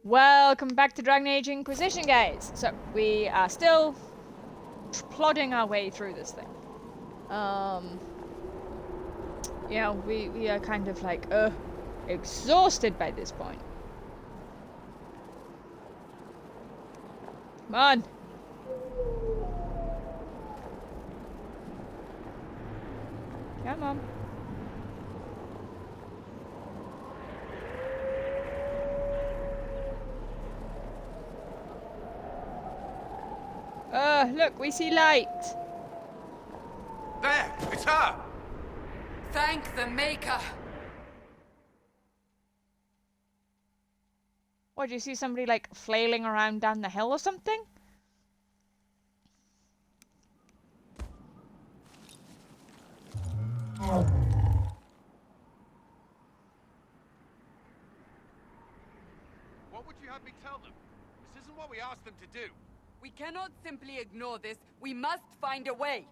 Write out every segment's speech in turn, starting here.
Welcome back to Dragon Age Inquisition, guys. So, we are still plodding our way through this thing. Yeah, we are kind of like, exhausted by this point. Come on. Come on. Look, we see light. There, it's her! Thank the Maker! What, do you see somebody, like, flailing around down the hill or something? What would you have me tell them? This isn't what we asked them to do. We cannot simply ignore this. We must find a way.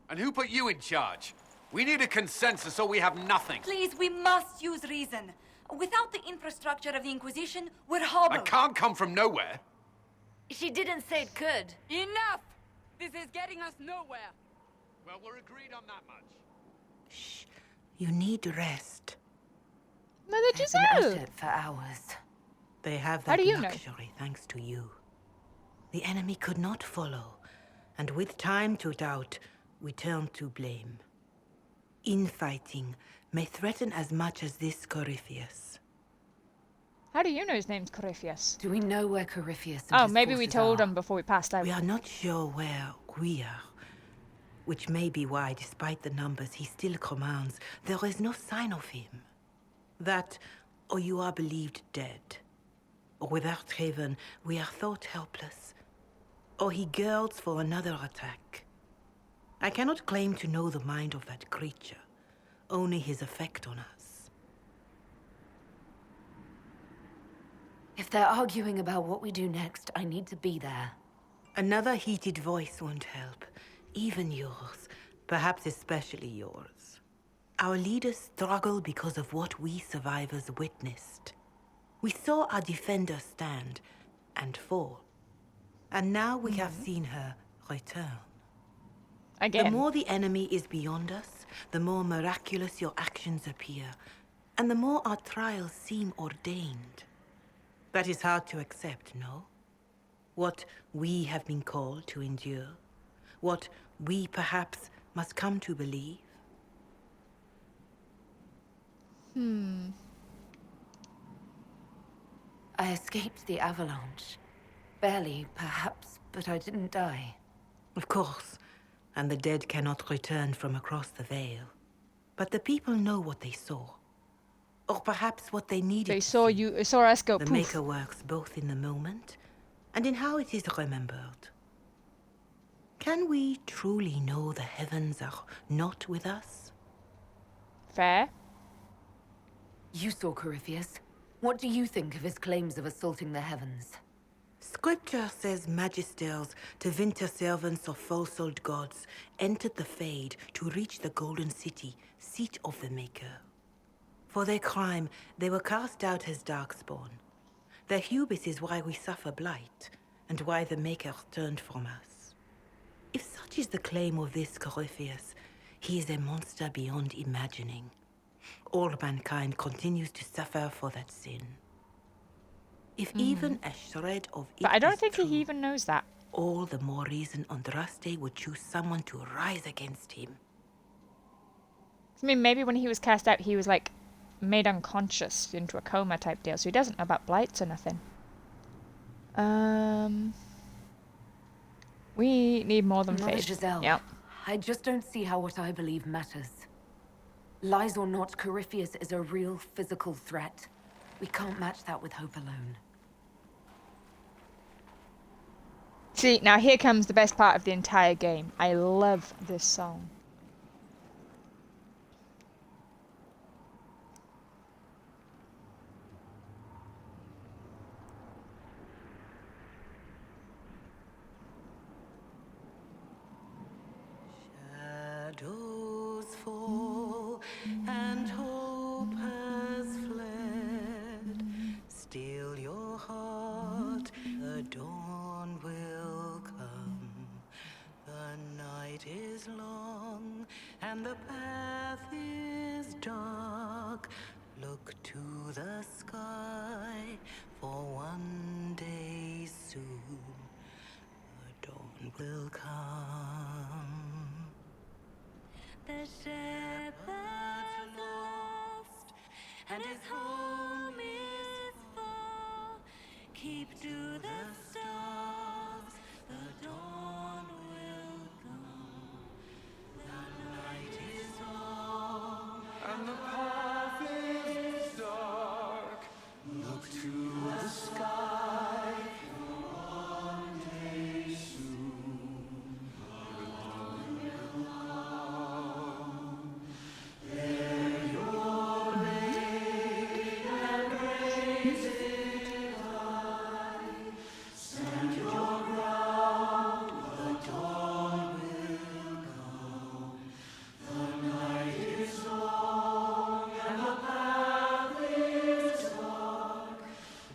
And who put you in charge? We need a consensus or we have nothing. Please, we must use reason. Without the infrastructure of the Inquisition, we're hobbled. I can't come from nowhere. She didn't say it could. Enough! This is getting us nowhere. Well, we're agreed on that much. Shh. You need rest. Mother They've Giselle! been at it for hours. They have How that do you know? luxury thanks to you. The enemy could not follow, and with time to doubt, we turn to blame. Infighting may threaten as much as this Corypheus. How do you know his name's Corypheus? Do we know where Corypheus and Oh, his maybe we forces told are? him before we passed out. We are not sure where we are, which may be why, despite the numbers he still commands, there is no sign of him. That, or you are believed dead. Or without Haven, we are thought helpless. Or he girds for another attack. I cannot claim to know the mind of that creature, only his effect on us. If they're arguing about what we do next, I need to be there. Another heated voice won't help. Even yours. Perhaps especially yours. Our leaders struggle because of what we survivors witnessed. We saw our defender stand and fall. And now we have seen her return. Again. The more the enemy is beyond us, the more miraculous your actions appear, and the more our trials seem ordained. That is hard to accept, no? What we have been called to endure, what we perhaps must come to believe. I escaped the avalanche. Barely, perhaps, but I didn't die. Of course, and the dead cannot return from across the veil. But the people know what they saw. Or perhaps what they needed They to saw see. saw us go The poof. Maker works both in the moment and in how it is remembered. Can we truly know the heavens are not with us? Fair. You saw Corypheus. What do you think of his claims of assaulting the heavens? Scripture says magisters, the winter servants of false-souled gods, entered the Fade to reach the Golden City, seat of the Maker. For their crime, they were cast out as darkspawn. Their hubris is why we suffer blight, and why the Maker turned from us. If such is the claim of this Corypheus, he is a monster beyond imagining. All mankind continues to suffer for that sin. If even a shred of it But I don't is think true, he even knows that. all the more reason Andraste would choose someone to rise against him. I mean, maybe when he was cast out, he was, like, made unconscious into a coma type deal, so he doesn't know about blights or nothing. We need more than Mother faith. Giselle, Yep. I just don't see how what I believe matters. Lies or not, Corypheus is a real physical threat. We can't match that with hope alone. See, now here comes the best part of the entire game. I love this song. Shadows fall and hope has fled. Still your heart and the path is dark. Look to the sky, for one day soon the dawn will come. The shepherd's lost, and his home is far. Keep to the stars, the dawn will come. The night is long, and the path is dark. Look to the sky, for one day soon the dawn will come. There your name and praise it high. Stand your ground, the dawn will come. The night is long and the path is dark.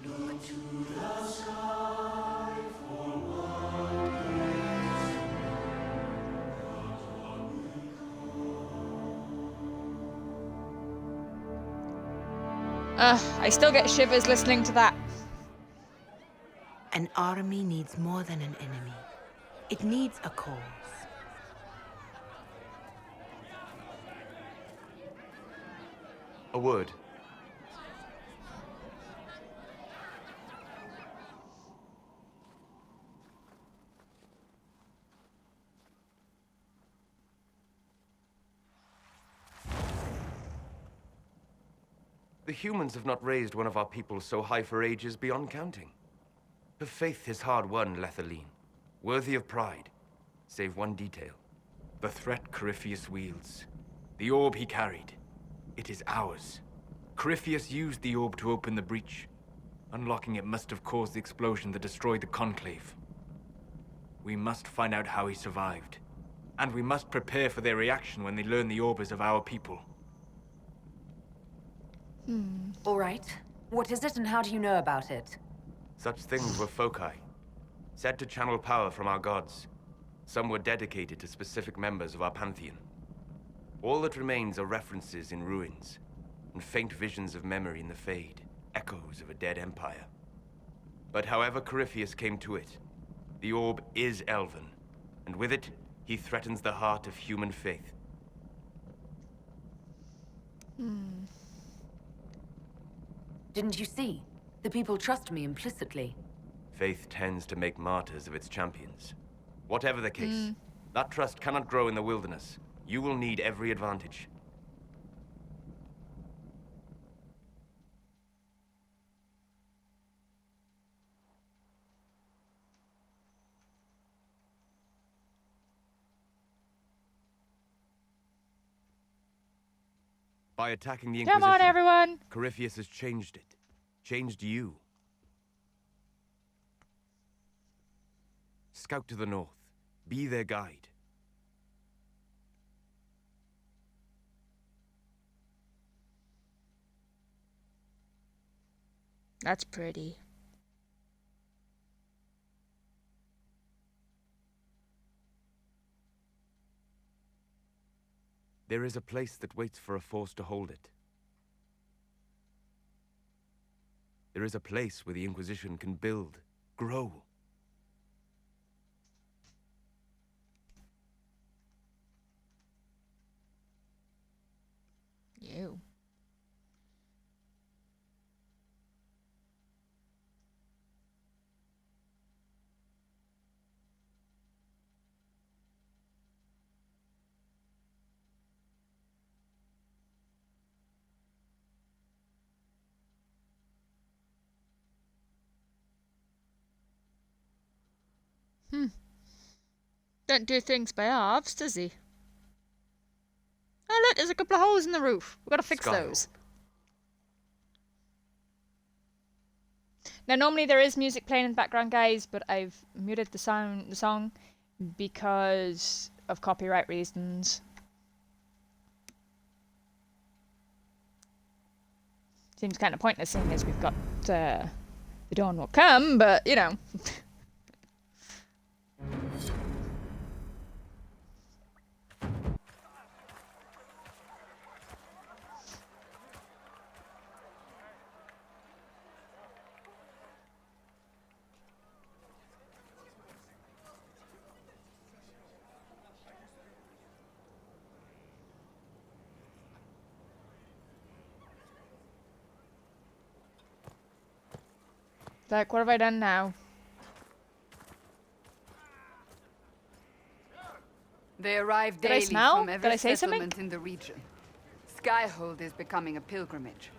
Look to the sky for one day I still get shivers listening to that. An army needs more than an enemy. It needs a cause. A word. The humans have not raised one of our people so high for ages beyond counting. Her faith is hard-won, Lethaline, worthy of pride, save one detail. The threat Corypheus wields. The orb he carried. It is ours. Corypheus used the orb to open the breach. Unlocking it must have caused the explosion that destroyed the Conclave. We must find out how he survived. And we must prepare for their reaction when they learn the orb is of our people. All right. What is it and how do you know about it? Such things were foci, said to channel power from our gods. Some were dedicated to specific members of our pantheon. All that remains are references in ruins, and faint visions of memory in the Fade, echoes of a dead empire. But however Corypheus came to it, the orb is elven, and with it, he threatens the heart of human faith. Didn't you see? The people trust me implicitly. Faith tends to make martyrs of its champions. Whatever the case, that trust cannot grow in the wilderness. You will need every advantage. By attacking the Inquisition, Come on, everyone! Corypheus has changed it. Changed you. Scout to the north. Be their guide. That's pretty. There is a place that waits for a force to hold it. There is a place where the Inquisition can build, grow. You. Don't do things by halves, does he? Oh look, there's a couple of holes in the roof. We've got to fix those. Now normally there is music playing in the background, guys, but I've muted the song because of copyright reasons. Seems kind of pointless seeing as we've got the dawn will come, but you know. Like, what have I done now? They arrive Did I daily smell? from Did every I say something? settlement in the region. Skyhold is becoming a pilgrimage.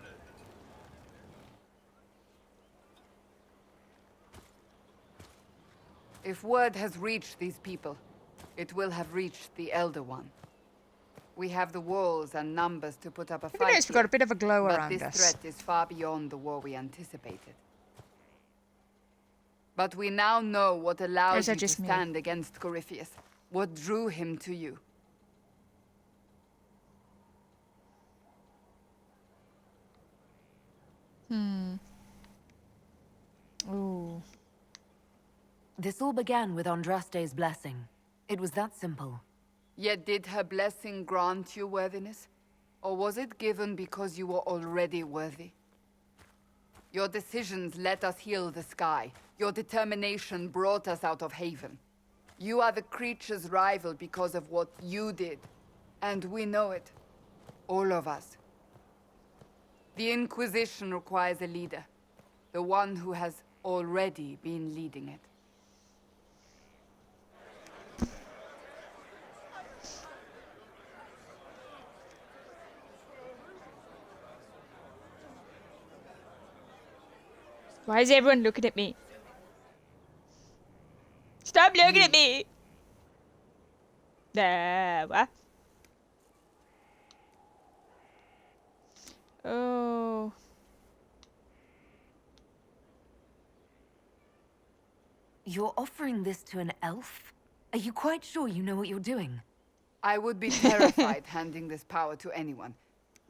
If word has reached these people, it will have reached the Elder One. We have the walls and numbers to put up a I fight noticed we've got a bit of a glow but around this us. threat is far beyond the war we anticipated. But we now know what Or allows is you that to just me? stand against Corypheus. What drew him to you. Ooh. This all began with Andraste's blessing. It was that simple. Yet did her blessing grant you worthiness? Or was it given because you were already worthy? Your decisions let us heal the sky. Your determination brought us out of Haven. You are the creature's rival because of what you did. And we know it. All of us. The Inquisition requires a leader. The one who has already been leading it. Why is everyone looking at me? Stop looking at me! What? Oh. You're offering this to an elf? Are you quite sure you know what you're doing? I would be terrified handing this power to anyone,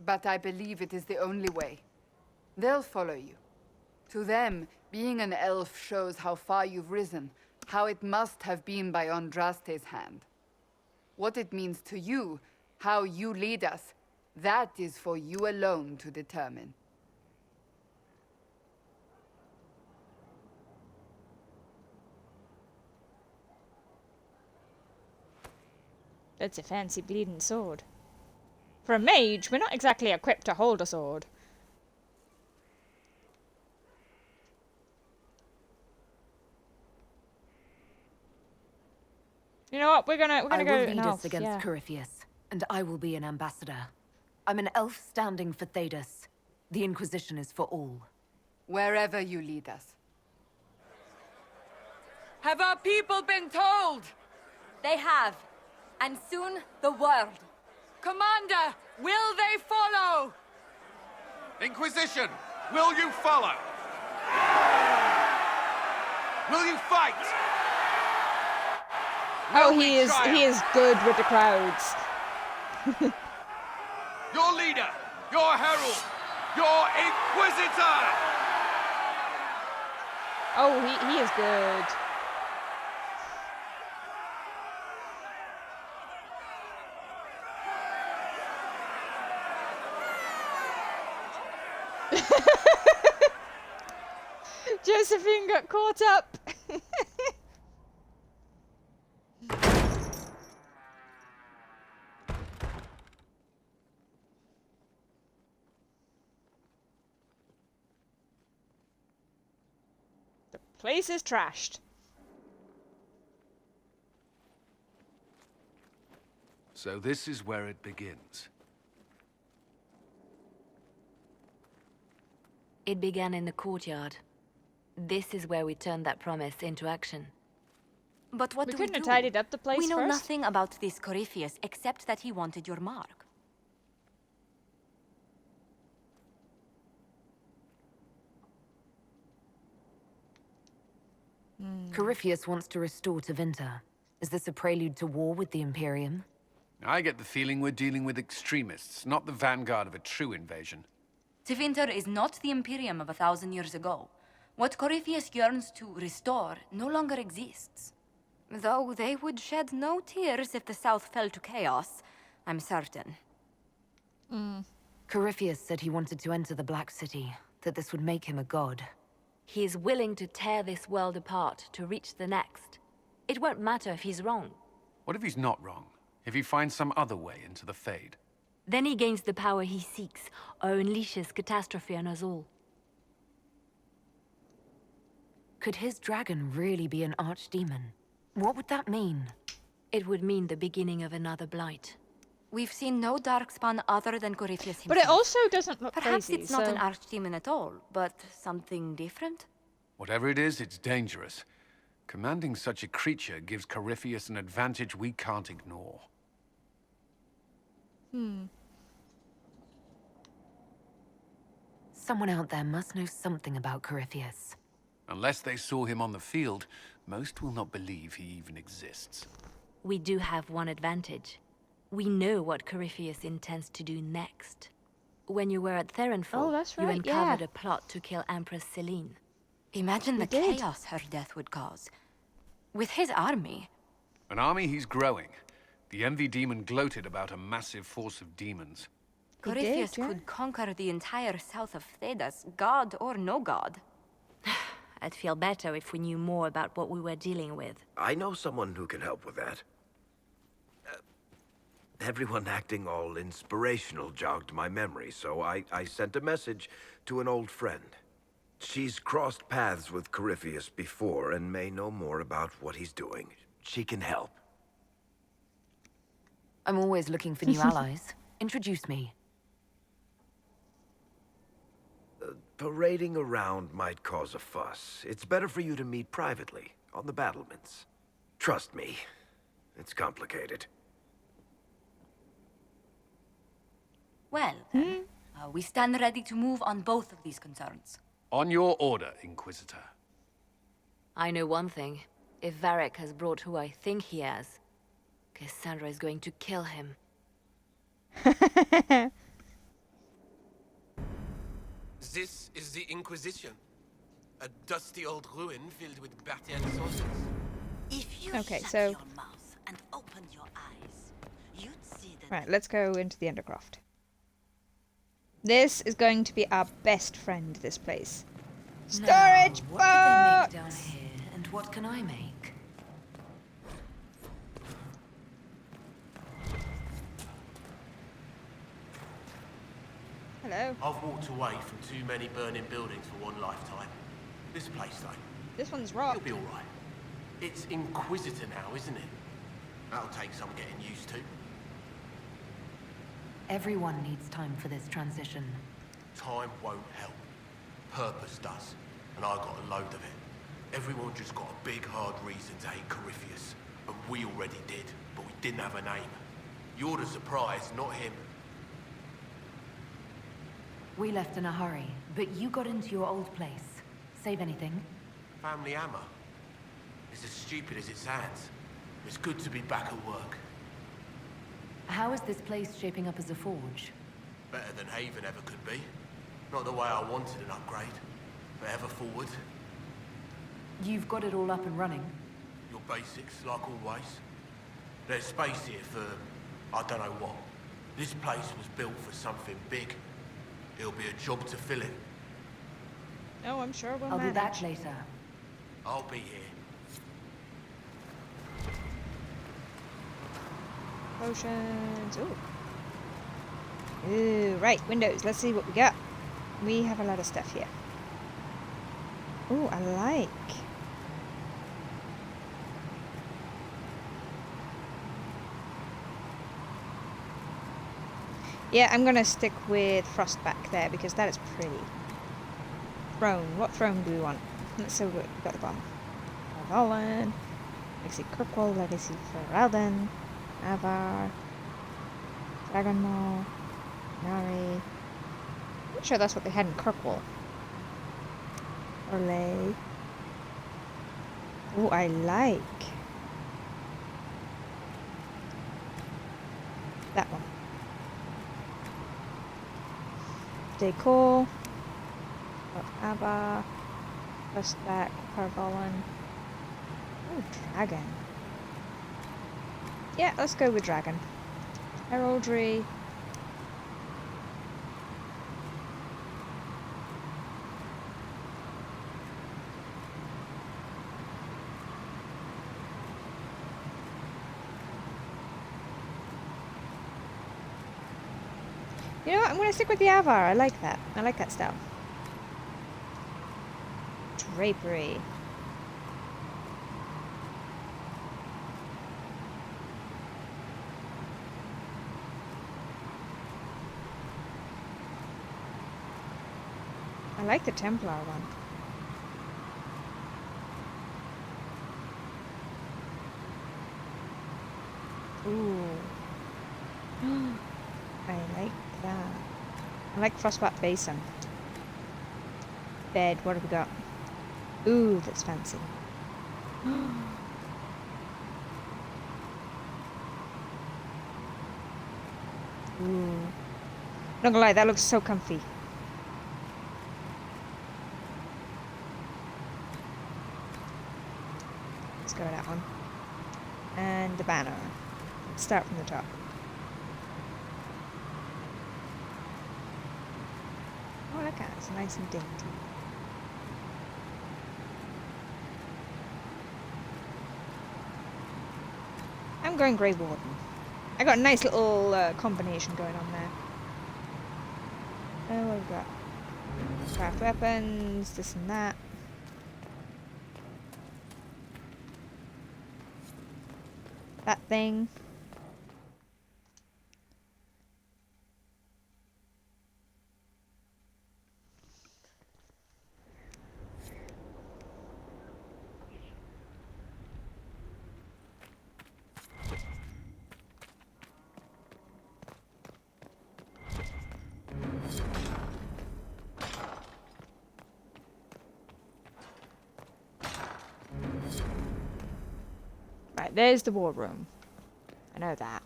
but I believe it is the only way. They'll follow you. To them, being an elf shows how far you've risen, how it must have been by Andraste's hand. What it means to you, how you lead us, that is for you alone to determine. That's a fancy bleeding sword. For a mage, we're not exactly equipped to hold a sword. You know what? We're gonna I go will an lead elf, us against yeah. Corypheus, and I will be an ambassador. I'm an elf standing for Thedas. The Inquisition is for all. Wherever you lead us. Have our people been told? They have. And soon, the world. Commander, will they follow? Inquisition, will you follow? Will you fight? Oh, Will we he is good with the crowds. Your leader, your herald, your inquisitor! Oh, he is good. Josephine got caught up. The place is trashed. So this is where it begins. It began in the courtyard. This is where we turned that promise into action. But what We do couldn't we have do? tidied up the place We know first? nothing about this Corypheus except that he wanted your mark. Corypheus wants to restore Tevinter. Is this a prelude to war with the Imperium? I get the feeling we're dealing with extremists, not the vanguard of a true invasion. Tevinter is not the Imperium of 1,000 years ago. What Corypheus yearns to restore no longer exists. Though they would shed no tears if the South fell to chaos, I'm certain. Corypheus said he wanted to enter the Black City, that this would make him a god. He is willing to tear this world apart to reach the next. It won't matter if he's wrong. What if he's not wrong? If he finds some other way into the Fade? Then he gains the power he seeks, or unleashes catastrophe on us all. Could his dragon really be an archdemon? What would that mean? It would mean the beginning of another blight. We've seen no darkspawn other than Corypheus himself. But it also doesn't look Perhaps crazy, it's not so... an archdemon at all, but something different? Whatever it is, it's dangerous. Commanding such a creature gives Corypheus an advantage we can't ignore. Someone out there must know something about Corypheus. Unless they saw him on the field, most will not believe he even exists. We do have one advantage. We know what Corypheus intends to do next. When you were at Therenfall, Oh, that's you right, uncovered yeah. a plot to kill Empress Celine. Imagine the did. chaos her death would cause. With his army. An army he's growing. The Envy Demon gloated about a massive force of demons. He did, Corypheus yeah. could conquer the entire south of Thedas, god or no god. I'd feel better if we knew more about what we were dealing with. I know someone who can help with that. Everyone acting all inspirational jogged my memory, so I sent a message to an old friend. She's crossed paths with Corypheus before and may know more about what he's doing. She can help. I'm always looking for new allies. Introduce me. Parading around might cause a fuss. It's better for you to meet privately, on the battlements. Trust me, it's complicated. Well, then, we stand ready to move on both of these concerns. On your order, Inquisitor. I know one thing. If Varric has brought who I think he has, Cassandra is going to kill him. This is the Inquisition. A dusty old ruin filled with battered soldiers. If you Okay, shut so- your mouth and opened your eyes, you'd see that Right, let's go into the Undercroft. This is going to be our best friend, this place. Storage Now, what did they make down box! here, and what can I make? Hello. I've walked away from too many burning buildings for one lifetime. This place, though, This one's it'll rock. be all right. It's Inquisitor now, isn't it? That'll take some getting used to. Everyone needs time for this transition. Time won't help. Purpose does. And I got a load of it. Everyone just got a big, hard reason to hate Corypheus. And we already did, but we didn't have a name. You're the surprise, not him. We left in a hurry, but you got into your old place. Save anything? Family hammer. It's as stupid as it sounds. It's good to be back at work. How is this place shaping up as a forge? Better than Haven ever could be. Not the way I wanted an upgrade, but ever forward. You've got it all up and running. Your basics, like always. There's space here for, I don't know what. This place was built for something big. It'll be a job to fill it. Oh, I'm sure we'll I'll manage. do that later. I'll be here. Potions. Ooh. Ooh, right, windows. Let's see what we got. We have a lot of stuff here. Ooh, I like. Yeah, I'm gonna stick with Frostback there because that is pretty. Throne. What throne do we want? Let's see what we got at the bottom. Valin, Legacy Kirkwall, Legacy Ferelden, Avar, Dragon Maw, Nari. I'm sure that's what they had in Kirkwall. Orlay. Oh, I like that one. Decor of Abba, Frostback, Parvolin. Oh, Dragon. Yeah, let's go with Dragon. Heraldry. You know what? I'm going to stick with the Avar. I like that. I like that style. Drapery. like the Templar one. Ooh. I like that. I like Frostbat Basin. Bed, what have we got? Ooh, that's fancy. Ooh. Not gonna lie, that looks so comfy. Let's go with that one. And the banner. Let's start from the top. Oh, look at it. It's nice and dainty. I'm going Grey Warden. I got a nice little combination going on there. Oh, what have we got? Craft weapons, this and that. That thing. Right, there's the war room. I know that.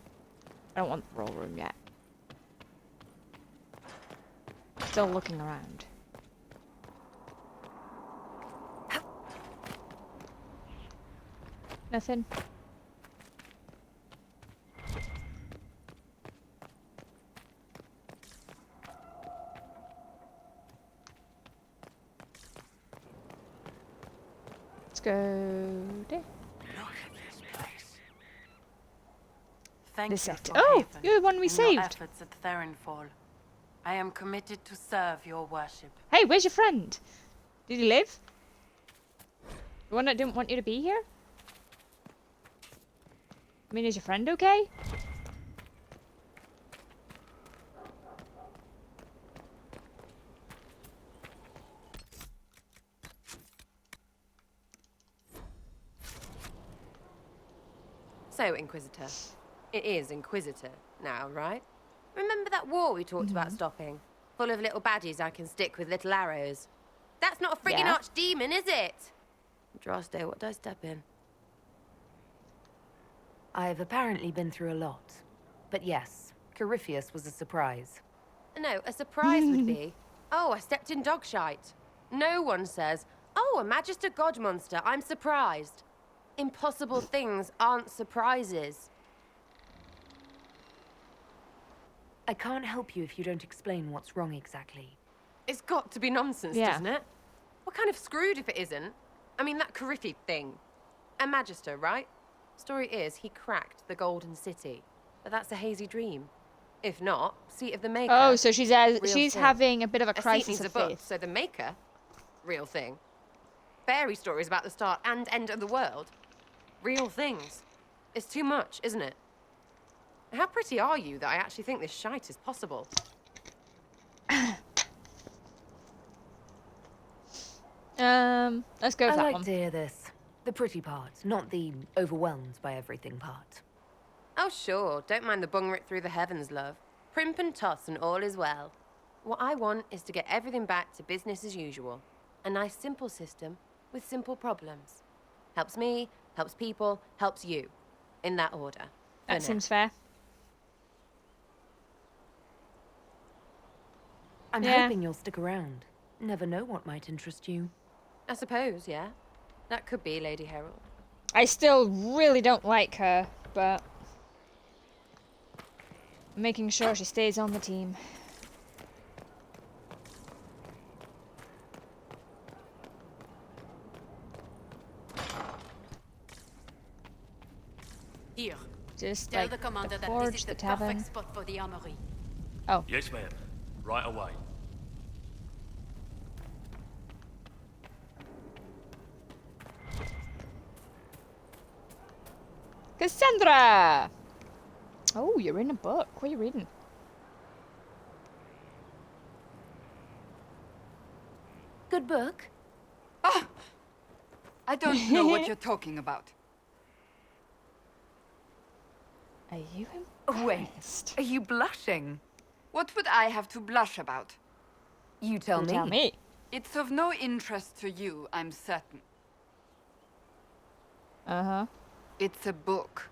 I don't want the war room yet. Still looking around. Nothing. Let's go there. Thank This you set. for Oh, Haven you're the one we and your saved. efforts at Therenfall. I am committed to serve your worship. Hey, where's your friend? Did he live? The one that didn't want you to be here? I mean, is your friend okay? So, Inquisitor. It is Inquisitor now, right? Remember that war we talked about stopping? Full of little baddies I can stick with little arrows. That's not a friggin' Yeah. archdemon, is it? Droste, what did I step in? I've apparently been through a lot. But yes, Corypheus was a surprise. No, a surprise would be, oh, I stepped in dog shite. No one says, oh, a Magister God monster, I'm surprised. Impossible things aren't surprises. I can't help you if you don't explain what's wrong exactly. It's got to be nonsense, Yeah. doesn't it? We're kind of screwed if it isn't. I mean, that Corypheus thing. A Magister, right? Story is, he cracked the Golden City. But that's a hazy dream. If not, seat of the Maker. Oh, so she's real thing. having a bit of a A seat crisis needs a of book, faith. so the Maker, real thing. Fairy stories about the start and end of the world, real things. It's too much, isn't it? How pretty are you that I actually think this shite is possible? Let's go I with that like one. to hear this. The pretty part, not the overwhelmed by everything part. Oh, sure. Don't mind the bung rip through the heavens, love. Primp and toss and all is well. What I want is to get everything back to business as usual. A nice, simple system with simple problems. Helps me, helps people, helps you. In that order. For That now. seems fair. I'm Yeah. hoping you'll stick around. Never know what might interest you. I suppose, yeah. That could be Lady Herald. I still really don't like her, but I'm making sure she stays on the team. Here. Just Tell like the commander the that forge, this is the the tavern. perfect spot for the armory. Oh, Yes, ma'am. Right away. Cassandra! Oh, you're in a book. What are you reading? book? Ah! I don't know what you're talking about. Are you Wait, impressed? are you blushing? What would I have to blush about? You tell You me. tell me. It's of no interest to you, I'm certain. Uh-huh. It's a book.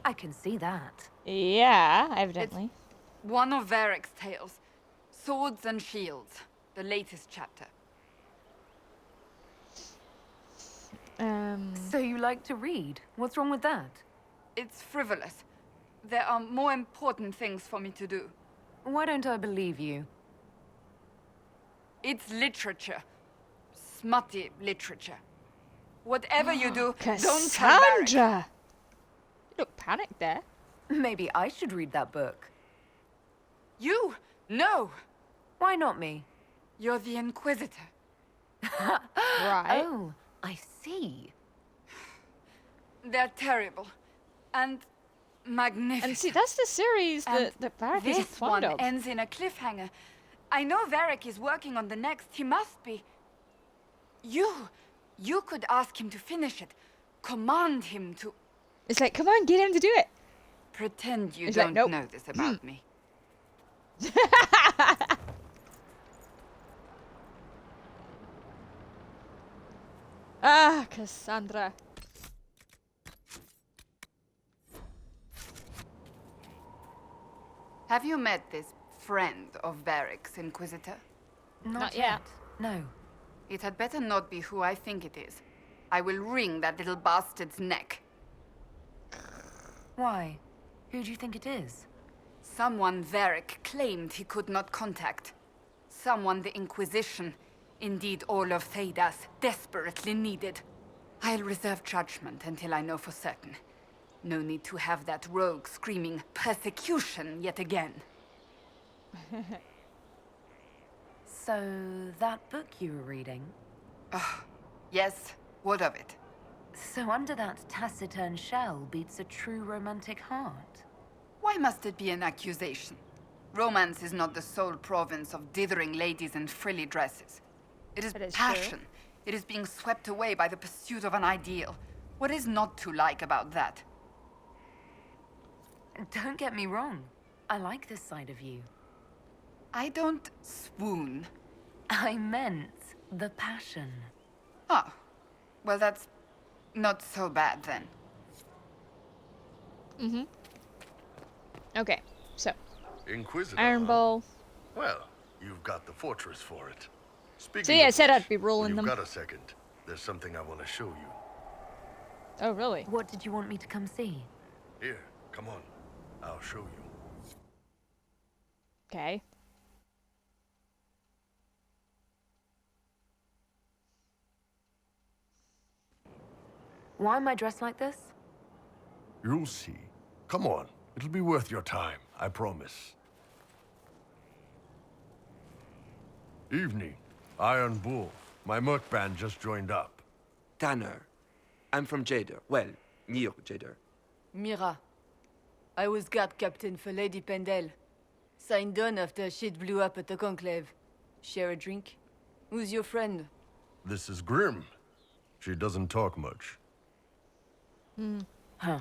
I can see that. Yeah, evidently. One of Varric's tales. Swords and Shields. The latest chapter. So you like to read? What's wrong with that? It's frivolous. There are more important things for me to do. Why don't I believe you? It's literature. Smutty literature. Whatever you do, don't tell Varric. Cassandra! You look panicked there. Maybe I should read that book. You? No! Why not me? You're the Inquisitor. Right. Oh, I see. They're terrible. And magnificent. And see, that's the series that Varric isn't This fond one of. ends in a cliffhanger. I know Varric is working on the next. He must be. You could ask him to finish it. Command him to... It's like, come on, get him to do it. Pretend you He's don't like, nope. know this about me. Ah, Cassandra. Have you met this friend of Varric's, Inquisitor? Not yet. No. It had better not be who I think it is. I will wring that little bastard's neck. Why? Who do you think it is? Someone Varric claimed he could not contact. Someone the Inquisition, indeed all of Theidas, desperately needed. I'll reserve judgment until I know for certain. No need to have that rogue screaming persecution yet again. So, that book you were reading? Yes, what of it? So under that taciturn shell beats a true romantic heart? Why must it be an accusation? Romance is not the sole province of dithering ladies in frilly dresses. It is passion. It is being swept away by the pursuit of an ideal. What is not to like about that? Don't get me wrong. I like this side of you. I don't swoon. I meant the passion. Oh, well that's not so bad then. Mm-hmm. Okay, so. Inquisitor, Iron huh? Ball. Well, you've got the fortress for it. Speaking See, I of said which, I'd be rolling when them. you've got a second, there's something I want to show you. Oh, really? What did you want me to come see? Here, come on. I'll show you. Okay. Why am I dressed like this? You'll see. Come on. It'll be worth your time, I promise. Evening. Iron Bull. My merc band just joined up. Tanner. I'm from Jader. Well, near Jader. Mira. I was guard captain for Lady Pendel. Signed on after shit blew up at the Conclave. Share a drink? Who's your friend? This is Grim. She doesn't talk much. Huh.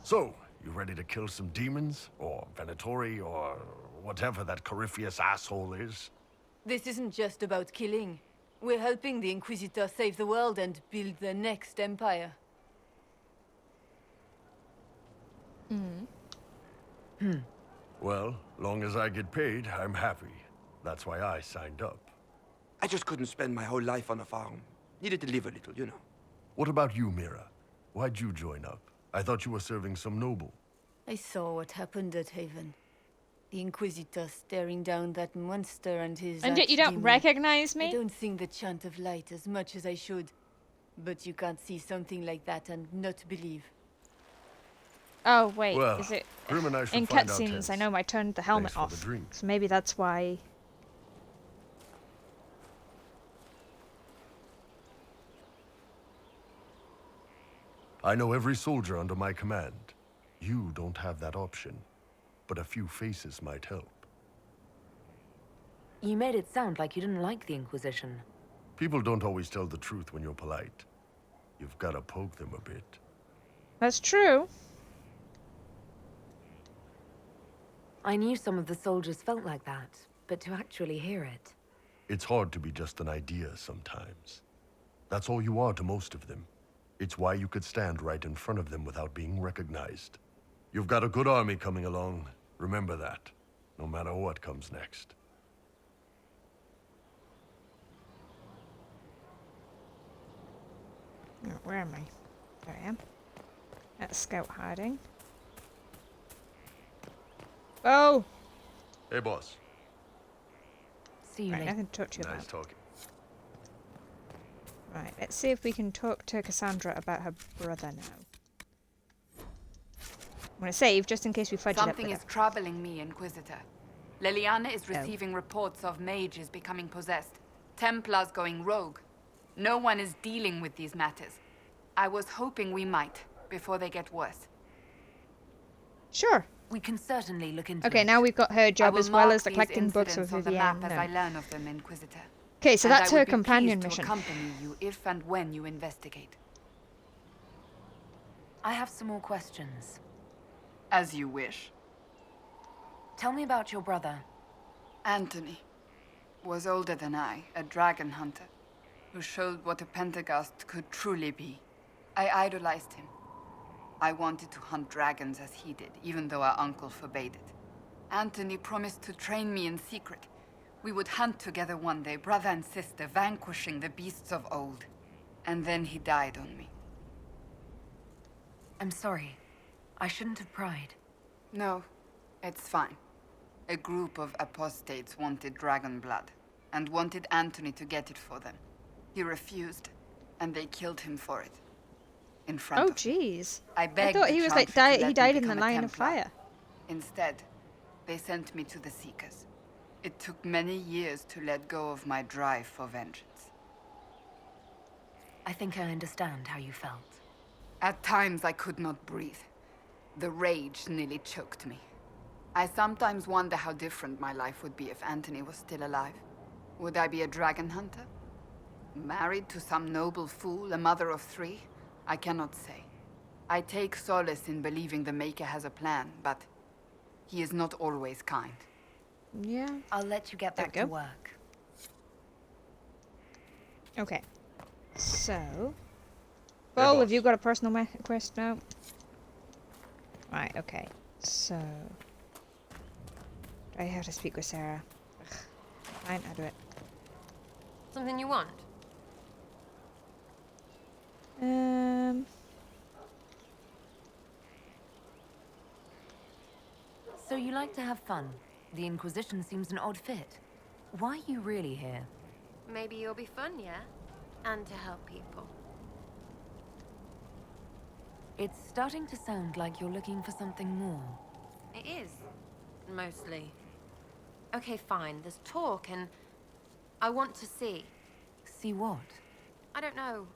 So, you ready to kill some demons? Or Venatori, or whatever that Corypheus asshole is? This isn't just about killing. We're helping the Inquisitor save the world and build the next empire. Well, long as I get paid, I'm happy. That's why I signed up. I just couldn't spend my whole life on a farm. Needed to live a little, you know. What about you, Mira? Why'd you join up? I thought you were serving some noble. I saw what happened at Haven. The Inquisitor staring down that monster and his And yet you don't archdemon. recognize I me? don't sing the chant of light as much as I should. But you can't see something like that and not believe. Oh, wait. Well, Is it. Grim and I should In find out cutscenes, hence. I know I turned the helmet Thanks for off. the drink. So maybe that's why. I know every soldier under my command. You don't have that option. But a few faces might help. You made it sound like you didn't like the Inquisition. People don't always tell the truth when you're polite. You've got to poke them a bit. That's true. I knew some of the soldiers felt like that, but to actually hear it... It's hard to be just an idea sometimes. That's all you are to most of them. It's why you could stand right in front of them without being recognized. You've got a good army coming along. Remember that, no matter what comes next. Oh, where am I? There I am. At scout hiding. Oh! Hey, boss. See you Right, later. nothing to talk to you Nice about. talking. Right, let's see if we can talk to Cassandra about her brother now. I'm gonna save just in case we fudge it up Something with is her. troubling me, Inquisitor. Leliana is receiving reports of mages becoming possessed, Templars going rogue. No one is dealing with these matters. I was hoping we might, before they get worse. Sure. We can certainly look into Okay, it. now we've got her I job will as well mark as the these collecting books of incidents on the Vivienne. map as I learn of them, Inquisitor. Okay, so And that's I her would be companion pleased mission. to accompany you if and when you investigate. I have some more questions. As you wish. Tell me about your brother. Anthony was older than I, a dragon hunter, who showed what a Pentagast could truly be. I idolized him. I wanted to hunt dragons as he did, even though our uncle forbade it. Anthony promised to train me in secret. We would hunt together one day, brother and sister, vanquishing the beasts of old. And then he died on me. I'm sorry. I shouldn't have pried. No, it's fine. A group of apostates wanted dragon blood, and wanted Anthony to get it for them. He refused, and they killed him for it. In front Oh, of me. jeez. I I begged thought the he was like Chancellor to he let died me in the become a line of Templar. fire. Instead, they sent me to the Seekers. It took many years to let go of my drive for vengeance. I think I understand how you felt. At times I could not breathe. The rage nearly choked me. I sometimes wonder how different my life would be if Anthony was still alive. Would I be a dragon hunter? Married to some noble fool, a mother of 3? I cannot say. I take solace in believing the Maker has a plan, but he is not always kind. Yeah. I'll let you get back to work. Okay. So... Well, have you got a personal quest now? Right, okay. So... I have to speak with Sarah. Ugh. Fine, I'll do it. Something you want? So you like to have fun. The Inquisition seems an odd fit. Why are you really here? Maybe you'll be fun, yeah? And to help people. It's starting to sound like you're looking for something more. It is. Mostly. Okay, fine. There's talk and... I want to see. See what? I don't know.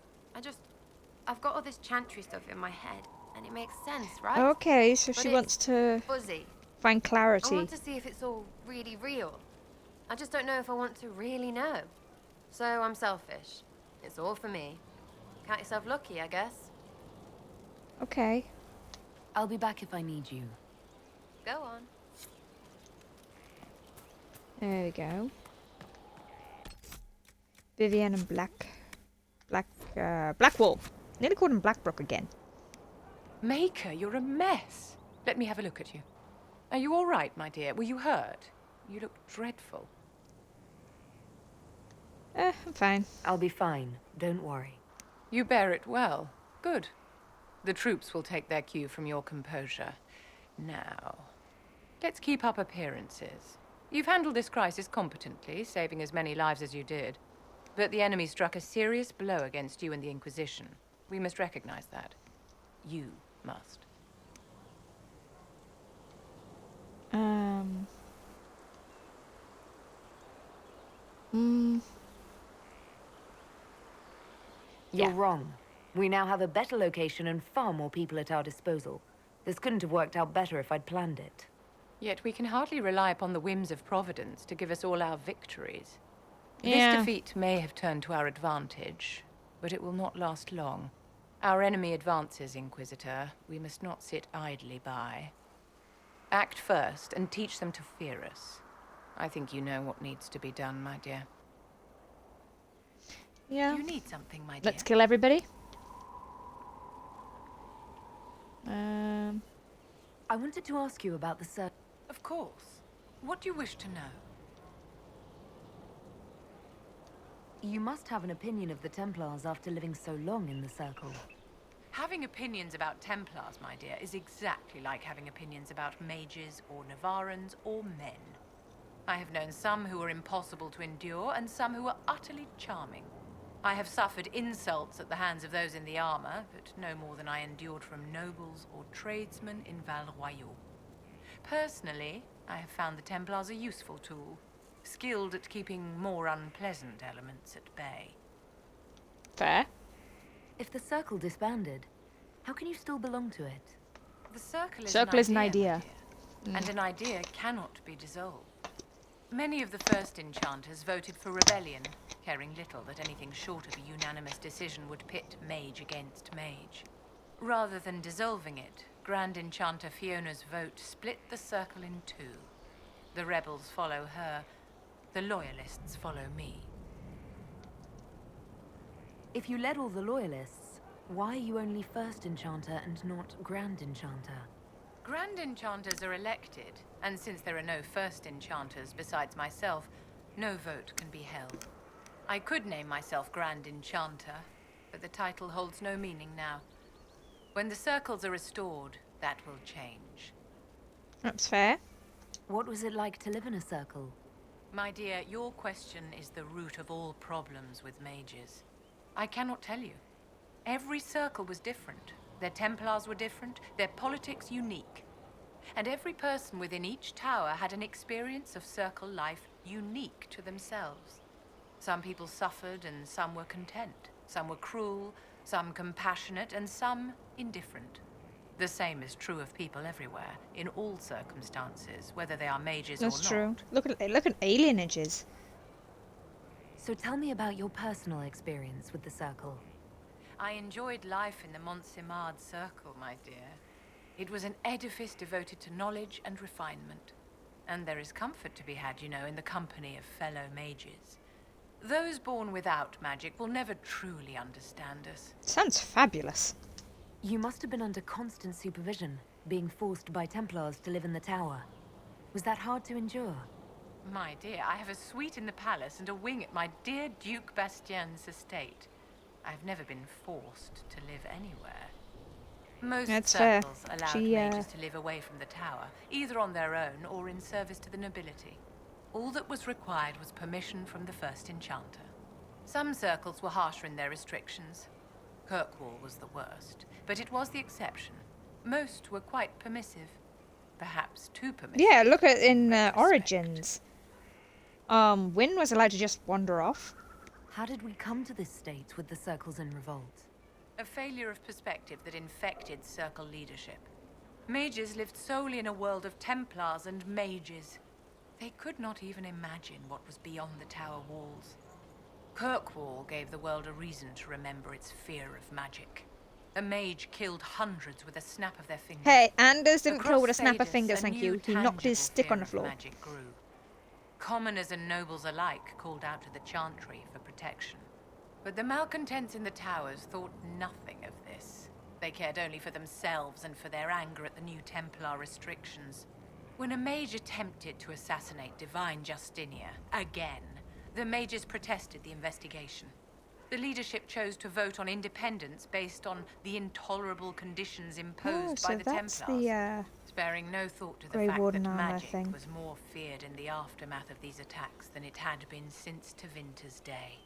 I've got all this chantry stuff in my head, and it makes sense, right? Okay, so But she it's wants to fuzzy. find I clarity. want to see if it's all really real. I just don't know if I want to really know. So I'm selfish. It's all for me. Count yourself lucky, I guess. Okay. I'll be back if I need you. Go on. There we go. Vivienne and Blackwall. Nearly called him Blackbrook again. Maker, you're a mess. Let me have a look at you. Are you all right, my dear? Were you hurt? You look dreadful. I'm fine. I'll be fine. Don't worry. You bear it well. Good. The troops will take their cue from your composure. Now, let's keep up appearances. You've handled this crisis competently, saving as many lives as you did. But the enemy struck a serious blow against you and the Inquisition. We must recognize that. You must. You're wrong. We now have a better location and far more people at our disposal. This couldn't have worked out better if I'd planned it. Yet we can hardly rely upon the whims of Providence to give us all our victories. This defeat may have turned to our advantage, but it will not last long. Our enemy advances, Inquisitor. We must not sit idly by. Act first and teach them to fear us. I think you know what needs to be done, my dear. Yeah. You need something, my dear. Let's kill everybody. I wanted to ask you about the circle. Of course. What do you wish to know? You must have an opinion of the Templars after living so long in the Circle. Having opinions about Templars, my dear, is exactly like having opinions about mages or Navarrans or men. I have known some who were impossible to endure and some who were utterly charming. I have suffered insults at the hands of those in the armor, but no more than I endured from nobles or tradesmen in Val Royal. Personally, I have found the Templars a useful tool, skilled at keeping more unpleasant elements at bay. Fair. If the Circle disbanded, how can you still belong to it? The Circle is an idea. And an idea cannot be dissolved. Many of the first enchanters voted for rebellion, caring little that anything short of a unanimous decision would pit mage against mage. Rather than dissolving it, Grand Enchanter Fiona's vote split the Circle in two. The rebels follow her, the loyalists follow me. If you led all the loyalists, why are you only First Enchanter and not Grand Enchanter? Grand Enchanters are elected, and since there are no First Enchanters besides myself, no vote can be held. I could name myself Grand Enchanter, but the title holds no meaning now. When the circles are restored, that will change. That's fair. What was it like to live in a Circle? My dear, your question is the root of all problems with mages. I cannot tell you. Every circle was different. Their Templars were different, their politics unique. And every person within each tower had an experience of circle life unique to themselves. Some people suffered and some were content. Some were cruel, some compassionate, and some indifferent. The same is true of people everywhere, in all circumstances, whether they are mages or not. That's true. Look at alienages. So tell me about your personal experience with the Circle. I enjoyed life in the Montsimard Circle, my dear. It was an edifice devoted to knowledge and refinement. And there is comfort to be had, you know, in the company of fellow mages. Those born without magic will never truly understand us. Sounds fabulous. You must have been under constant supervision, being forced by Templars to live in the tower. Was that hard to endure? My dear, I have a suite in the palace and a wing at my dear Duke Bastien's estate. I've never been forced to live anywhere. Most circles allowed mages to live away from the tower, either on their own or in service to the nobility. All that was required was permission from the First Enchanter. Some circles were harsher in their restrictions. Kirkwall was the worst, but it was the exception. Most were quite permissive. Perhaps too permissive. Yeah, look at in Origins. Wynne was allowed to just wander off. How did we come to this state with the circles in revolt? A failure of perspective that infected circle leadership. Mages lived solely in a world of Templars and mages. They could not even imagine what was beyond the tower walls. Kirkwall gave the world a reason to remember its fear of magic. A mage killed hundreds with a snap of their fingers. Hey, Anders didn't kill with a snap of Across fingers, Thedas, thank a you. new He knocked his tangible stick on fear the of floor. magic grew. Commoners and nobles alike called out to the Chantry for protection. But the malcontents in the towers thought nothing of this. They cared only for themselves and for their anger at the new Templar restrictions. When a mage attempted to assassinate Divine Justinia, again, the mages protested the investigation. The leadership chose to vote on independence based on the intolerable conditions imposed by the Templars, sparing no thought to the Grey fact Warden that armor magic thing. was more feared in the aftermath of these attacks than it had been since Tevinter's day.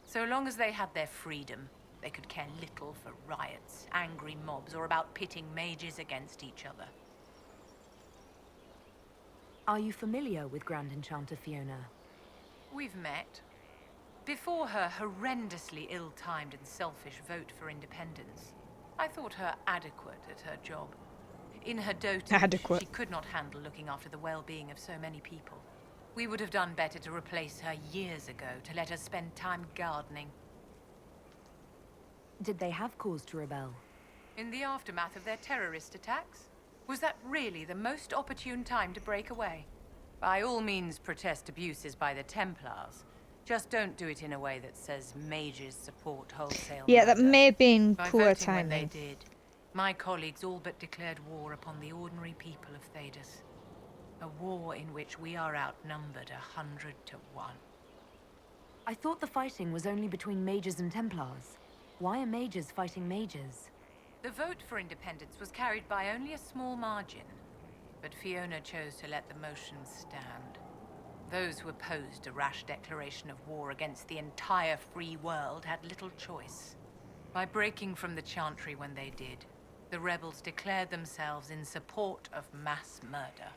So long as they had their freedom, they could care little for riots, angry mobs, or about pitting mages against each other. Are you familiar with Grand Enchanter Fiona? We've met. Before her horrendously ill-timed and selfish vote for independence, I thought her adequate at her job. In her dotage, she could not handle looking after the well-being of so many people. We would have done better to replace her years ago, to let her spend time gardening. Did they have cause to rebel? In the aftermath of their terrorist attacks? Was that really the most opportune time to break away? By all means, protest abuses by the Templars. Just don't do it in a way that says mages support wholesale Yeah, that murder. may have been By poor voting when they timing. did, my colleagues all but declared war upon the ordinary people of Thedas. A war in which we are outnumbered 100 to 1. I thought the fighting was only between mages and Templars. Why are mages fighting mages? The vote for independence was carried by only a small margin, but Fiona chose to let the motion stand. Those who opposed a rash declaration of war against the entire free world had little choice. By breaking from the Chantry when they did, the rebels declared themselves in support of mass murder.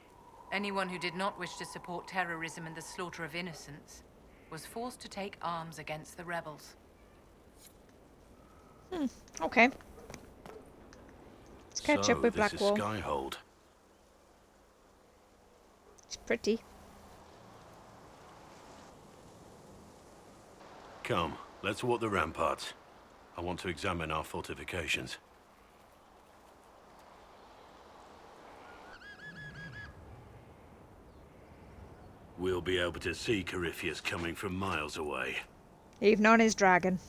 Anyone who did not wish to support terrorism and the slaughter of innocents was forced to take arms against the rebels. Okay. Let's catch up with this is Blackwall. Skyhold. It's pretty. Come, let's walk the ramparts. I want to examine our fortifications. We'll be able to see Corypheus coming from miles away. Even on his dragon.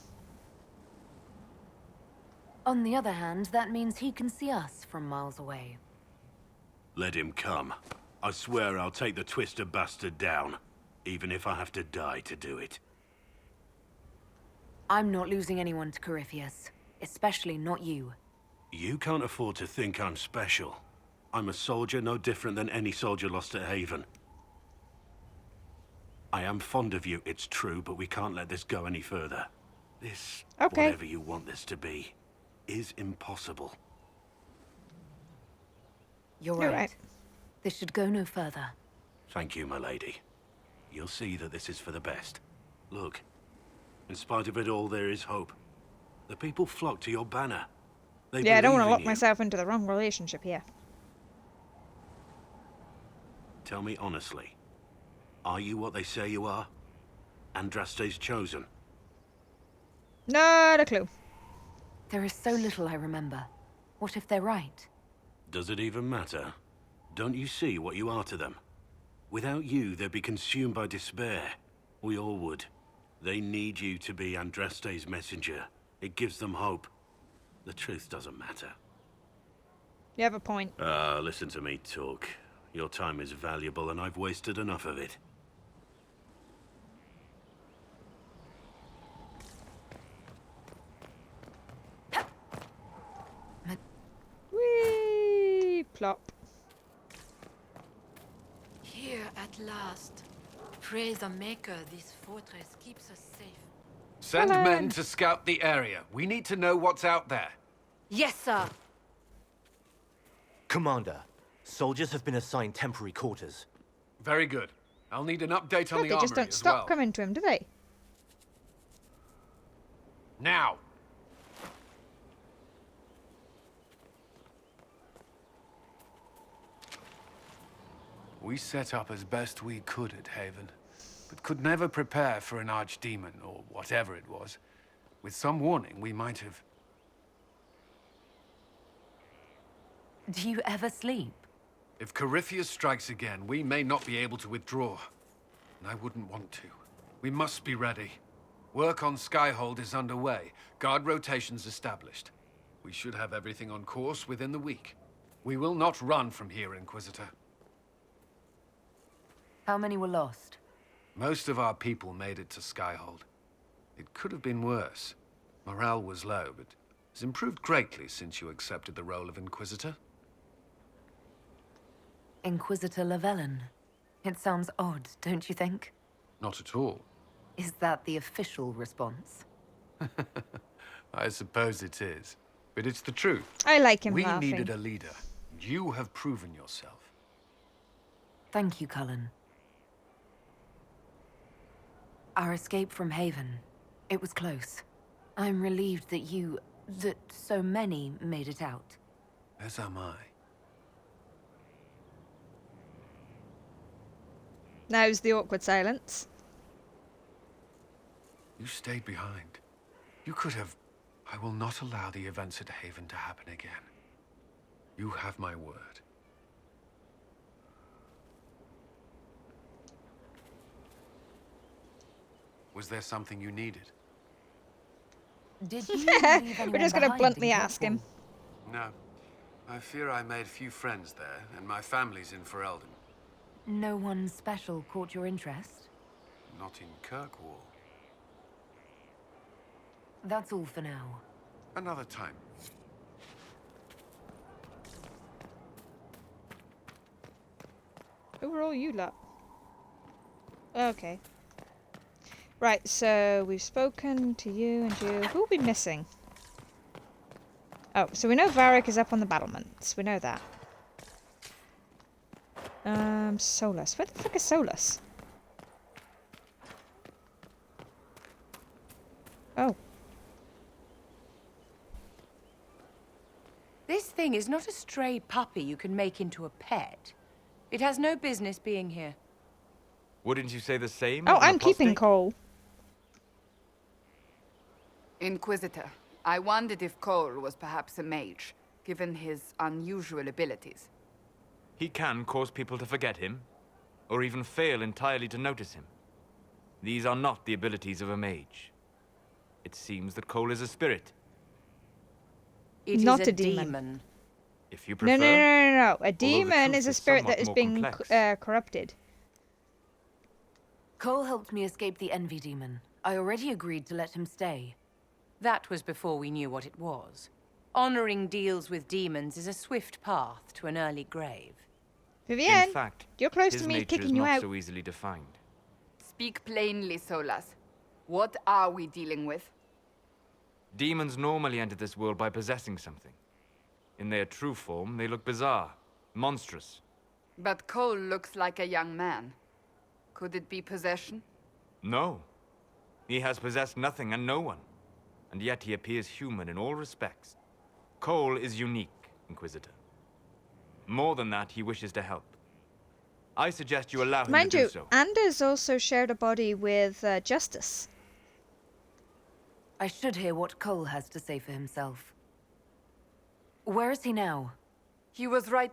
On the other hand, that means he can see us from miles away. Let him come. I swear I'll take the twister bastard down, even if I have to die to do it. I'm not losing anyone to Corypheus, especially not you. You can't afford to think I'm special. I'm a soldier no different than any soldier lost at Haven. I am fond of you, it's true, but we can't let this go any further. This, Okay. whatever you want this to be, is impossible. You're You're right. right. This should go no further. Thank you, my lady. You'll see that this is for the best. Look, in spite of it all, there is hope. The people flock to your banner. They Yeah, I don't want to believe in lock you. myself into the wrong relationship here. Tell me honestly, are you what they say you are? Andraste's chosen? Not a clue. There is so little I remember. What if they're right? Does it even matter? Don't you see what you are to them? Without you, they'd be consumed by despair. We all would. They need you to be Andraste's messenger. It gives them hope. The truth doesn't matter. You have a point. Listen to me talk. Your time is valuable and I've wasted enough of it. Whee! Plop. Here at last. Praise the Maker, this fortress keeps us safe. Send Helen. men to scout the area. We need to know what's out there. Yes, sir. Commander, soldiers have been assigned temporary quarters. Very good. I'll need an update on Look, the they just armory don't as stop well. coming to him, do they? Now. We set up as best we could at Haven, but could never prepare for an archdemon, or whatever it was. With some warning, we might have... Do you ever sleep? If Corypheus strikes again, we may not be able to withdraw. And I wouldn't want to. We must be ready. Work on Skyhold is underway. Guard rotations established. We should have everything on course within the week. We will not run from here, Inquisitor. How many were lost? Most of our people made it to Skyhold. It could have been worse. Morale was low, but has improved greatly since you accepted the role of Inquisitor. Inquisitor Llewellyn. It sounds odd, don't you think? Not at all. Is that the official response? I suppose it is. But it's the truth. I like him We laughing. needed a leader. You have proven yourself. Thank you, Cullen. Our escape from Haven. It was close. I'm relieved that so many made it out. As am I. Now's the awkward silence. You stayed behind. You could have... I will not allow the events at Haven to happen again. You have my word. Was there something you needed? Did you leave We're just going to anyone bluntly behind in ask him. No. I fear I made few friends there, and my family's in Ferelden. No one special caught your interest? Not in Kirkwall. That's all for now. Another time. Who are all you lot? Okay. Right, so we've spoken to you and you. Who are we missing? Oh, so we know Varric is up on the battlements. We know that. Solas. Where the fuck is Solas? Oh. This thing is not a stray puppy you can make into a pet. It has no business being here. Wouldn't you say the same? Oh, of an I'm keeping apostate? Cole. Inquisitor, I wondered if Cole was perhaps a mage, given his unusual abilities. He can cause people to forget him, or even fail entirely to notice him. These are not the abilities of a mage. It seems that Cole is a spirit. It Not is a demon. If you No, prefer. no, no, no, no. A the demon truth is a is spirit somewhat that is more being complex. corrupted. Cole helped me escape the Envy Demon. I already agreed to let him stay. That was before we knew what it was. Honoring deals with demons is a swift path to an early grave. Vivienne, In fact, you're close his to me nature is kicking you not out. so easily defined. Speak plainly, Solas. What are we dealing with? Demons normally enter this world by possessing something. In their true form, they look bizarre, monstrous. But Cole looks like a young man. Could it be possession? No. He has possessed nothing and no one. And yet he appears human in all respects. Cole is unique, Inquisitor. More than that, he wishes to help. I suggest you allow him Mind to you, do so. Anders also shared a body with Justice. I should hear what Cole has to say for himself. Where is he now? He was right.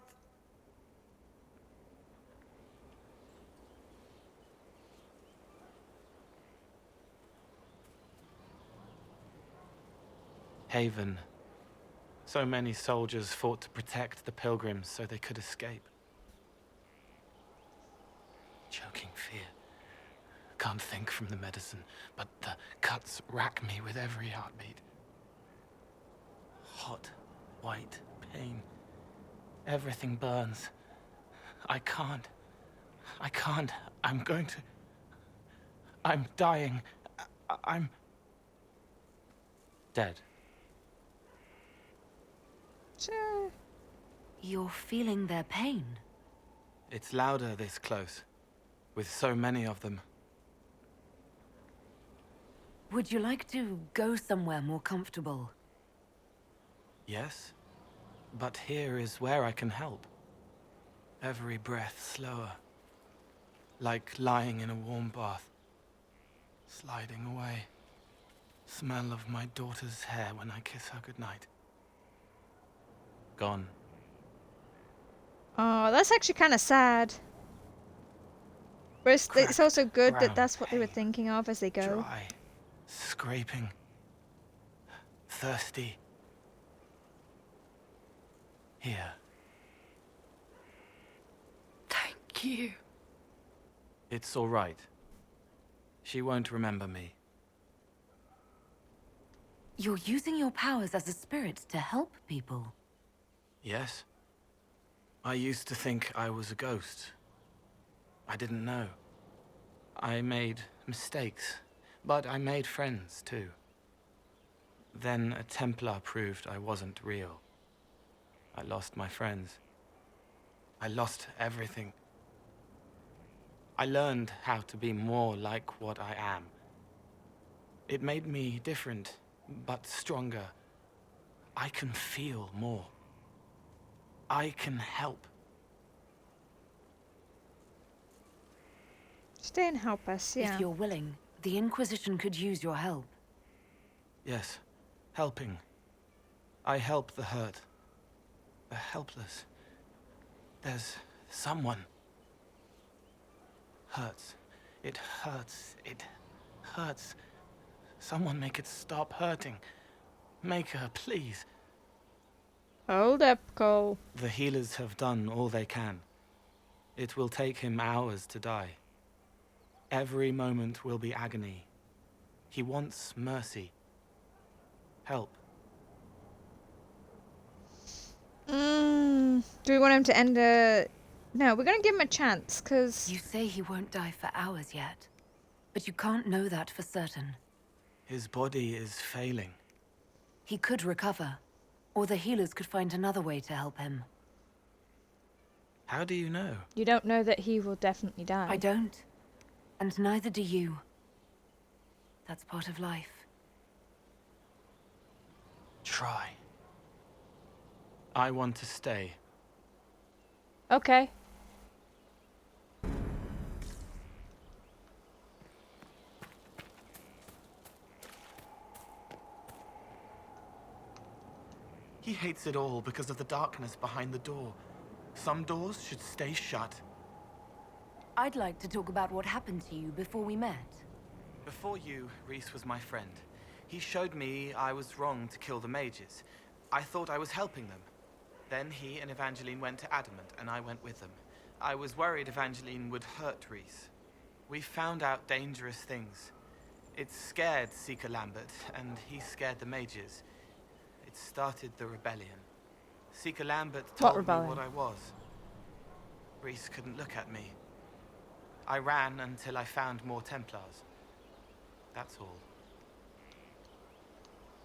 Haven. So many soldiers fought to protect the pilgrims so they could escape. Choking fear. Can't think from the medicine, but the cuts rack me with every heartbeat. Hot, white pain. Everything burns. I can't. I'm going to... I'm dying. I'm... dead. Sure. You're feeling their pain. It's louder this close, with so many of them. Would you like to go somewhere more comfortable? Yes, but here is where I can help. Every breath slower, like lying in a warm bath, sliding away. Smell of my daughter's hair when I kiss her goodnight. Gone. Oh, that's actually kind of sad. But it's also good that brown that's what they were thinking of as they go. Dry, scraping, thirsty. Here. Thank you. It's all right. She won't remember me. You're using your powers as a spirit to help people. Yes. I used to think I was a ghost. I didn't know. I made mistakes, but I made friends too. Then a Templar proved I wasn't real. I lost my friends. I lost everything. I learned how to be more like what I am. It made me different, but stronger. I can feel more. I can help. Stay and help us, yeah. If you're willing, the Inquisition could use your help. Yes, helping. I help the hurt. The helpless. There's someone. Hurts. It hurts. It hurts. Someone make it stop hurting. Make her, please. Hold up, Cole. The healers have done all they can. It will take him hours to die. Every moment will be agony. He wants mercy. Help. Do we want him to end a... No, we're going to give him a chance, because... You say he won't die for hours yet, but you can't know that for certain. His body is failing. He could recover, or the healers could find another way to help him. How do you know? You don't know that he will definitely die. I don't. And neither do you. That's part of life. Try. I want to stay. Okay. He hates it all because of the darkness behind the door. Some doors should stay shut. I'd like to talk about what happened to you before we met. Before you, Reese was my friend. He showed me I was wrong to kill the mages. I thought I was helping them. Then he and Evangeline went to Adamant, and I went with them. I was worried Evangeline would hurt Reese. We found out dangerous things. It scared Seeker Lambert, and he scared the mages. It started the rebellion. Seeker Lambert told me what I was. Reese couldn't look at me. I ran until I found more Templars. That's all.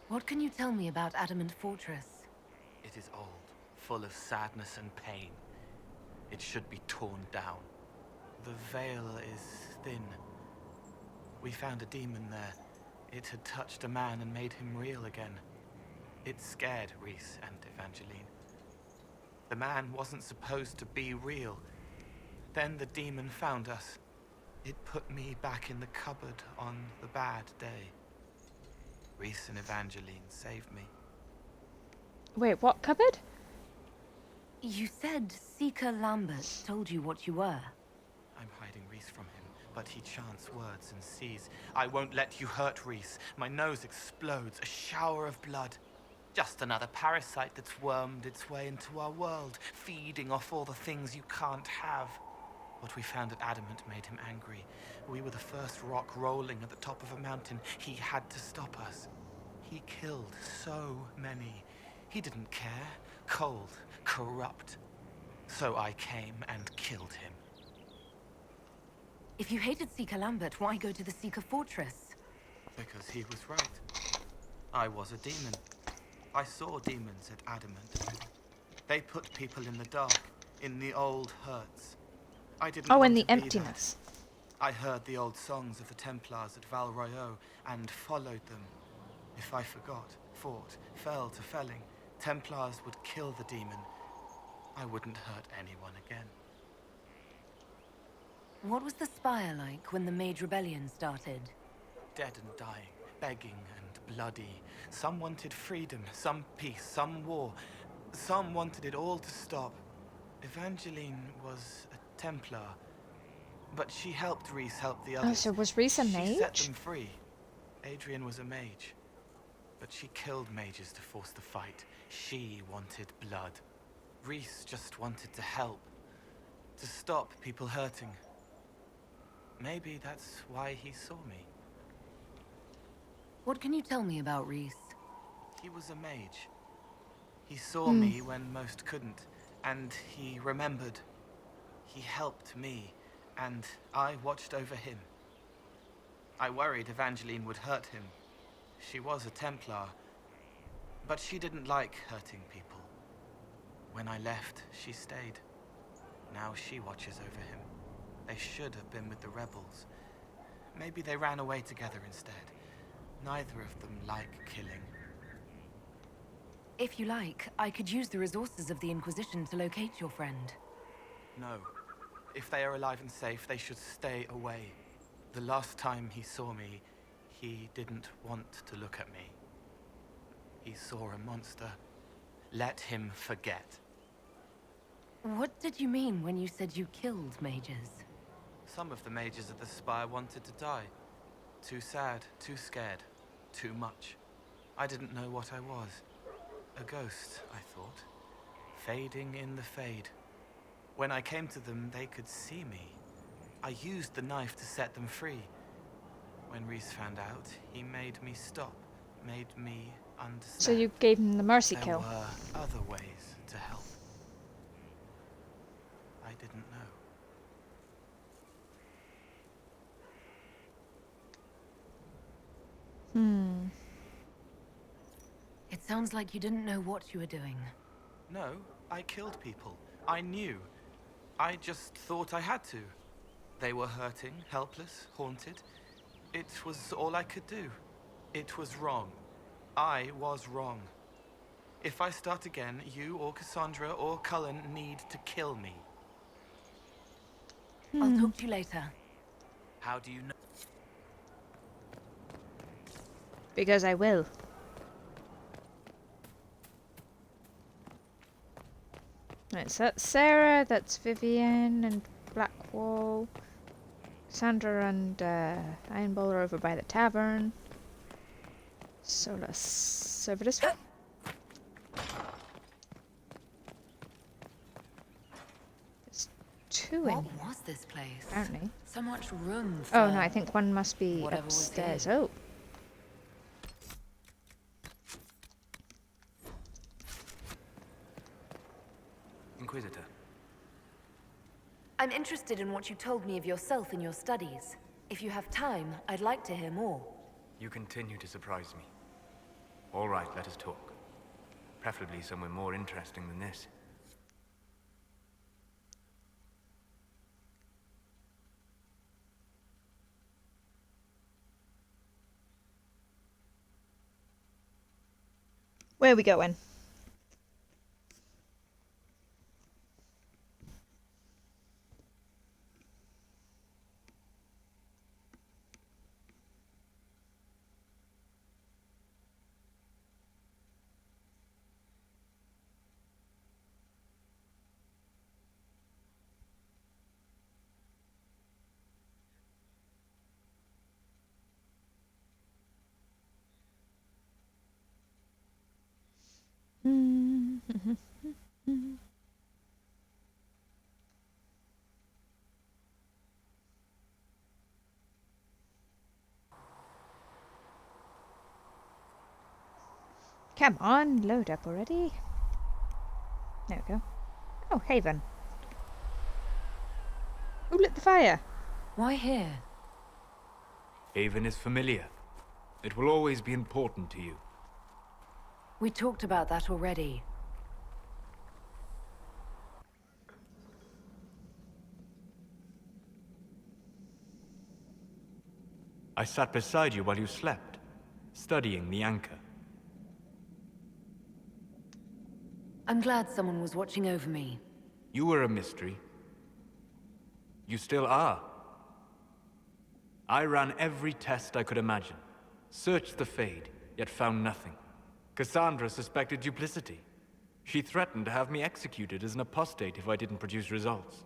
What can you tell me about Adamant Fortress? It is old, full of sadness and pain. It should be torn down. The veil is thin. We found a demon there. It had touched a man and made him real again. It scared Reese and Evangeline. The man wasn't supposed to be real. Then the demon found us. It put me back in the cupboard on the bad day. Reese and Evangeline saved me. Wait, what cupboard? You said Seeker Lambert told you what you were. I'm hiding Reese from him, but he chants words and sees. I won't let you hurt Reese. My nose explodes, a shower of blood. Just another parasite that's wormed its way into our world, feeding off all the things you can't have. What we found at Adamant made him angry. We were the first rock rolling at the top of a mountain. He had to stop us. He killed so many. He didn't care. Cold, corrupt. So I came and killed him. If you hated Seeker Lambert, why go to the Seeker Fortress? Because he was right. I was a demon. I saw demons at Adamant. They put people in the dark, in the old hurts. I didn't Oh, want in the to be emptiness. that. I heard the old songs of the Templars at Val Royeaux and followed them. If I forgot, fought, fell to felling, Templars would kill the demon. I wouldn't hurt anyone again. What was the Spire like when the Mage Rebellion started? Dead and dying, begging and bloody. Some wanted freedom, some peace, some war. Some wanted it all to stop. Evangeline was a Templar, but she helped Reese help the others. Oh, so was Reese a mage? She set them free. Adrian was a mage, but she killed mages to force the fight. She wanted blood. Reese just wanted to help, to stop people hurting. Maybe that's why he saw me. What can you tell me about Reese? He was a mage. He saw me when most couldn't, and he remembered. He helped me, and I watched over him. I worried Evangeline would hurt him. She was a Templar, but she didn't like hurting people. When I left, she stayed. Now she watches over him. They should have been with the rebels. Maybe they ran away together instead. Neither of them like killing. If you like, I could use the resources of the Inquisition to locate your friend. No. If they are alive and safe, they should stay away. The last time he saw me, he didn't want to look at me. He saw a monster. Let him forget. What did you mean when you said you killed mages? Some of the mages at the Spire wanted to die. Too sad, too scared, too much. I didn't know what I was. A ghost, I thought. Fading in the fade. When I came to them, they could see me. I used the knife to set them free. When Reese found out, he made me stop, made me understand. So you gave him the mercy kill? There were other ways to help. I didn't know. It sounds like you didn't know what you were doing. No, I killed people. I knew. I just thought I had to. They were hurting, helpless, haunted. It was all I could do. It was wrong. I was wrong. If I start again, you or Cassandra or Cullen need to kill me. I'll talk to you later. How do you know? Because I will. Right, so that's Sarah, that's Vivian and Blackwall. Sandra and Ironball are over by the tavern. Solas over this way. There's two in What here, was this place? apparently. So much room for... Oh no, I think one must be whatever was upstairs. here. Oh. Inquisitor. I'm interested in what you told me of yourself in your studies. If you have time, I'd like to hear more. You continue to surprise me. All right, let us talk. Preferably somewhere more interesting than this. Where are we going? Come on, load up already. There we go. Oh, Haven. Who lit the fire? Why here? Haven is familiar. It will always be important to you. We talked about that already. I sat beside you while you slept, studying the anchor. I'm glad someone was watching over me. You were a mystery. You still are. I ran every test I could imagine. Searched the Fade, yet found nothing. Cassandra suspected duplicity. She threatened to have me executed as an apostate if I didn't produce results.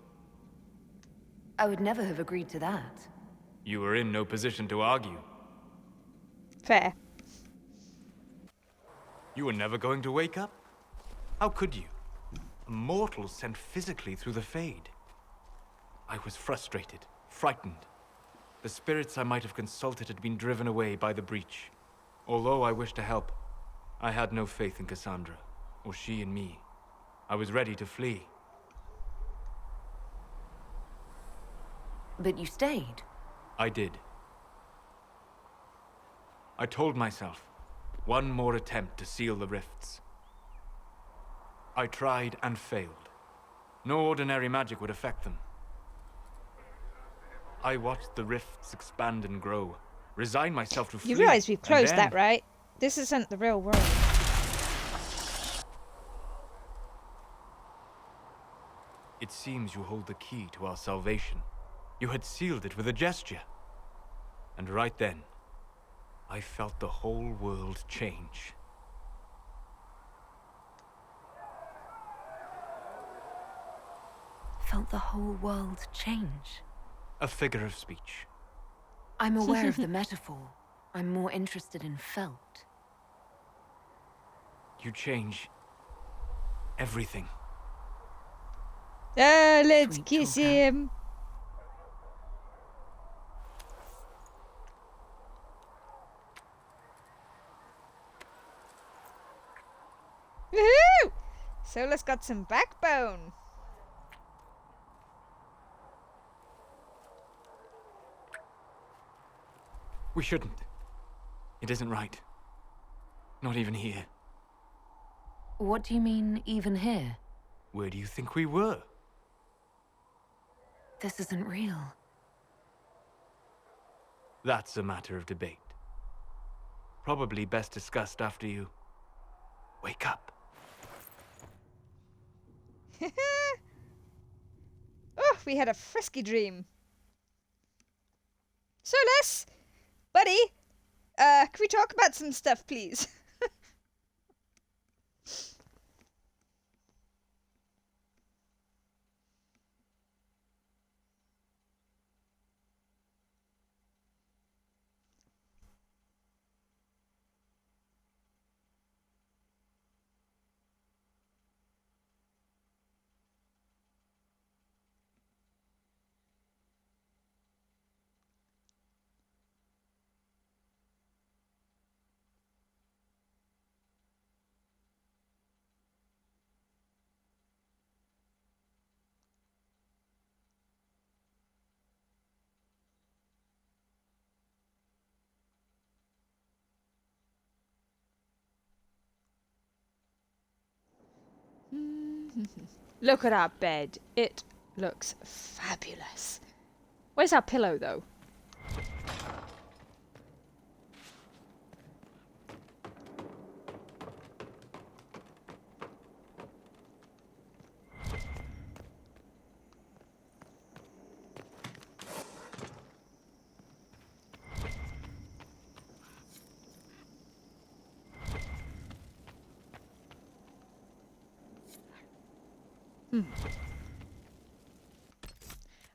I would never have agreed to that. You were in no position to argue. Fair. You were never going to wake up? How could you? A mortal sent physically through the Fade. I was frustrated, frightened. The spirits I might have consulted had been driven away by the breach. Although I wished to help, I had no faith in Cassandra, or she in me. I was ready to flee. But you stayed. I did. I told myself, one more attempt to seal the rifts. I tried and failed. No ordinary magic would affect them. I watched the rifts expand and grow, resigned myself to flee. You realise we've closed then... that, right? This isn't the real world. It seems you hold the key to our salvation. You had sealed it with a gesture. And right then, I felt the whole world change. Felt the whole world change? A figure of speech. I'm aware of the metaphor. I'm more interested in felt. You change everything. Let's kiss him. Woohoo! Solas got some backbone. We shouldn't. It isn't right. Not even here. What do you mean, even here? Where do you think we were? This isn't real. That's a matter of debate. Probably best discussed after you wake up. Oh, we had a frisky dream. Solas, buddy, can we talk about some stuff, please? Look at our bed. It looks fabulous. Where's our pillow, though?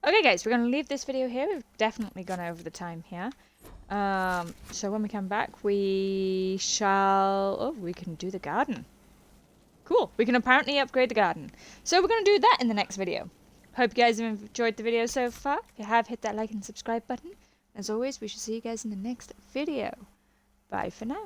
Okay guys, we're going to leave this video here. We've definitely gone over the time here. So when we come back, we shall... Oh, we can do the garden. Cool. We can apparently upgrade the garden. So we're going to do that in the next video. Hope you guys have enjoyed the video so far. If you have, hit that like and subscribe button. As always, we shall see you guys in the next video. Bye for now.